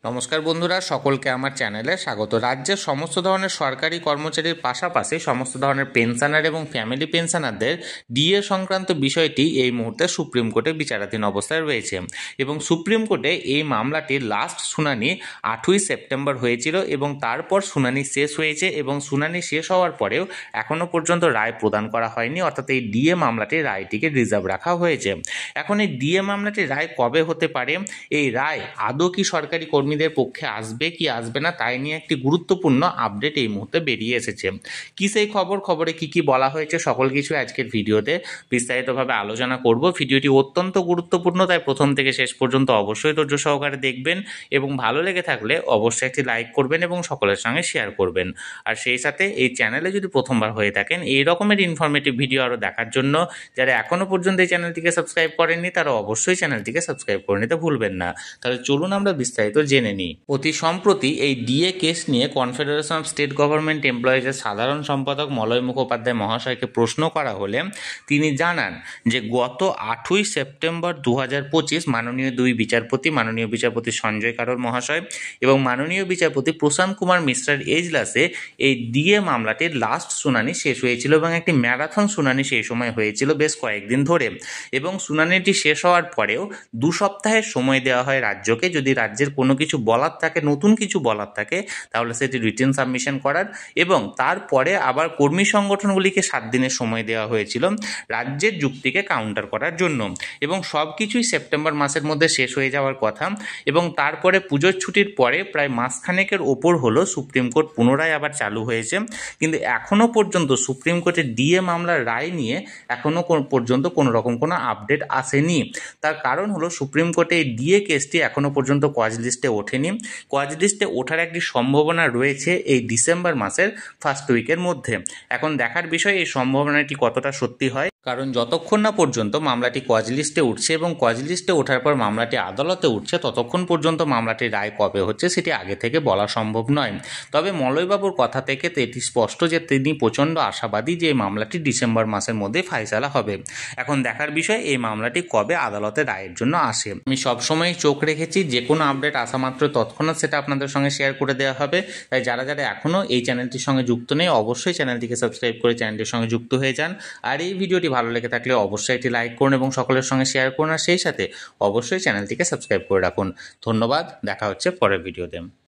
নমস্কার বন্ধুরা, সকলকে আমার চ্যানেলে স্বাগত। রাজ্যের সমস্ত ধরনের সরকারি কর্মচারীর পাশাপাশি সমস্ত ধরনের পেনশনার এবং ফ্যামিলি পেনশনারদের ডিএ সংক্রান্ত বিষয়টি এই মুহূর্তে সুপ্রিম কোর্টে বিচারাধীন অবস্থায় রয়েছে এবং সুপ্রিম কোর্টে এই মামলাটির লাস্ট শুনানি 8ই সেপ্টেম্বর হয়েছিল এবং তারপর শুনানি শেষ হয়েছে এবং শুনানি শেষ হওয়ার পরেও এখনও পর্যন্ত রায় প্রদান করা হয়নি, অর্থাৎ এই ডিএ মামলাটির রায়টিকে রিজার্ভ রাখা হয়েছে। এখন এই ডিএ মামলাটির রায় কবে হতে পারে, এই রায় আদৌ কি সরকারি কর্মীদের পক্ষে আসবে কি আসবে না, তাই নিয়ে একটি গুরুত্বপূর্ণ আপডেট এই মুহূর্তে বেরিয়ে এসেছে। কি সেই খবরে কি বলা হয়েছে সকল কিছু আজকের ভিডিওতে বিস্তারিতভাবে আলোচনা করব। ভিডিওটি অত্যন্ত গুরুত্বপূর্ণ, তাই প্রথম থেকে শেষ পর্যন্ত অবশ্যই ধৈর্য সহকারে দেখবেন এবং ভালো লেগে থাকলে অবশ্যই একটি লাইক করবেন এবং সকলের সঙ্গে শেয়ার করবেন। আর সেই সাথে এই চ্যানেলে যদি প্রথমবার হয়ে থাকেন এই রকমের ইনফরমেটিভ ভিডিও আরও দেখার জন্য যারা এখনও পর্যন্ত এই চ্যানেলটিকে সাবস্ক্রাইব করেননি তারা অবশ্যই চ্যানেলটিকে সাবস্ক্রাইব করে নিতে ভুলবেন না। তাহলে চলুন আমরা বিস্তারিত জেনে নিই। অতি সম্প্রতি এই ডিএ কেস নিয়ে কনফেডারেশন অফ স্টেট গভর্নমেন্ট এমপ্লয়িজের সাধারণ সম্পাদক মলয় মুখোপাধ্যায় মহাশয়কে প্রশ্ন করা হলে তিনি জানান যে গত 8ই সেপ্টেম্বর 2025 মাননীয় দুই বিচারপতি, মাননীয় বিচারপতি সঞ্জয় কারোর মহাশয় এবং মাননীয় বিচারপতি প্রশান্ত কুমার মিশ্রার এজলাসে এই ডিএ মামলাটির লাস্ট শুনানি শেষ হয়েছিল এবং একটি ম্যারাথন শুনানি সেই সময় হয়েছিল বেশ কয়েকদিন ধরে এবং শুনানিটি শেষ হওয়ার পরেও 2 সপ্তাহের সময় দেওয়া হয় রাজ্যকে, যদি রাজ্যের কোনো কিছু বলার থাকে, নতুন কিছু বলার থাকে তাহলে সেটি রিটেন সাবমিশন করার, এবং তারপরে আবার কর্মী সংগঠনগুলিকে 7 দিনের সময় দেওয়া হয়েছিল রাজ্যের যুক্তিকে কাউন্টার করার জন্য এবং সব কিছুই সেপ্টেম্বর মাসের মধ্যে শেষ হয়ে যাওয়ার কথা। এবং তারপরে পুজোর ছুটির পরে প্রায় মাসখানেকের ওপর হলো সুপ্রিম কোর্ট পুনরায় আবার চালু হয়েছে, কিন্তু এখনও পর্যন্ত সুপ্রিম কোর্টের ডিএ মামলার রায় নিয়ে এখনও পর্যন্ত কোনো রকম কোনো আপডেট আসেনি। তার কারণ হলো সুপ্রিম কোর্টে এই ডিএ কেসটি এখনও পর্যন্ত কজ লিস্টে ওঠেনি। কজ লিস্টে ওঠার একটি সম্ভাবনা রয়েছে এই ডিসেম্বর মাসের ফার্স্ট উইকের মধ্যে। এখন দেখার বিষয় এই সম্ভাবনাটি কতটা সত্যি হয়, কারণ যতক্ষণ না পর্যন্ত মামলাটি কজ লিস্টে উঠছে এবং কজ লিস্টে ওঠার পর মামলাটি আদালতে উঠছে ততক্ষণ পর্যন্ত মামলাটির রায় কবে হচ্ছে সেটি আগে থেকে বলা সম্ভব নয়। তবে মলয়বাবুর কথা থেকে এটি স্পষ্ট যে তিনি প্রচণ্ড আশাবাদী যে এই মামলাটি ডিসেম্বর মাসের মধ্যে ফাইসালা হবে। এখন দেখার বিষয় এই মামলাটি কবে আদালতে রায়ের জন্য আসে। আমি সবসময় চোখ রেখেছি, যে কোনো আপডেট আসা মাত্র তৎক্ষণাৎ সেটা আপনাদের সঙ্গে শেয়ার করে দেওয়া হবে। তাই যারা যারা এখনও এই চ্যানেলটির সঙ্গে যুক্ত নেই অবশ্যই চ্যানেলটিকে সাবস্ক্রাইব করে চ্যানেলটির সঙ্গে যুক্ত হয়ে যান। আর এই ভিডিওটি ভালো লেগে থাকলে অবশ্যই একটি লাইক করুন এবং সকলের সঙ্গে শেয়ার করুন, আর সেই সাথে অবশ্যই চ্যানেলটিকে সাবস্ক্রাইব করে রাখুন। ধন্যবাদ, দেখা হচ্ছে পরের ভিডিওতে।